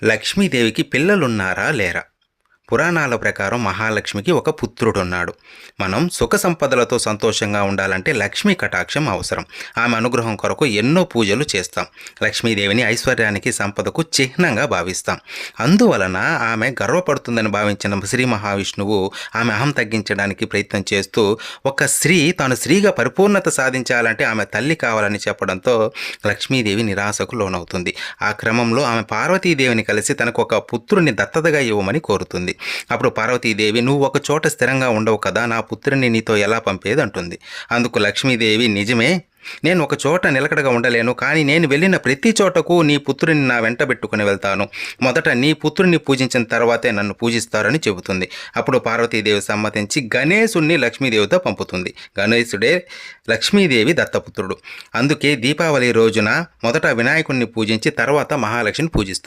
లక్ష్మీదేవికి పిల్లలున్నారా లేరా? పురాణాల ప్రకారం మహాలక్ష్మికి ఒక పుత్రుడున్నాడు. మనం సుఖ సంపదలతో సంతోషంగా ఉండాలంటే లక్ష్మీ కటాక్షం అవసరం. ఆమె అనుగ్రహం కొరకు ఎన్నో పూజలు చేస్తాం. లక్ష్మీదేవిని ఐశ్వర్యానికి, సంపదకు చిహ్నంగా భావిస్తాం. అందువలన ఆమె గర్వపడుతుందని భావించిన శ్రీ మహావిష్ణువు ఆమె అహం తగ్గించడానికి ప్రయత్నం చేస్తూ, ఒక స్త్రీ తాను స్త్రీగా పరిపూర్ణత సాధించాలంటే ఆమె తల్లి కావాలని చెప్పడంతో లక్ష్మీదేవి నిరాశకు లోనవుతుంది. ఆ క్రమంలో ఆమె పార్వతీదేవిని కలిసి తనకు ఒక పుత్రుని దత్తతగా ఇవ్వమని కోరుతుంది. అప్పుడు పార్వతీదేవి, నువ్వు ఒక చోట స్థిరంగా ఉండవు కదా, నా పుత్రుని నీతో ఎలా పంపేది అంటుంది. అందుకు లక్ష్మీదేవి, నిజమే, నేను ఒక చోట నిలకడగా ఉండలేను, కానీ నేను వెళ్ళిన ప్రతి చోటకు నీ పుత్రుని నా వెంట పెట్టుకుని వెళ్తాను. మొదట నీ పుత్రుని పూజించిన తర్వాతే నన్ను పూజిస్తారని చెబుతుంది. అప్పుడు పార్వతీదేవి సమ్మతించి గణేశుణ్ణి లక్ష్మీదేవితో పంపుతుంది. గణేశుడే లక్ష్మీదేవి దత్తపుత్రుడు. అందుకే దీపావళి రోజున మొదట వినాయకుడిని పూజించి తర్వాత మహాలక్ష్మిని పూజిస్తారు.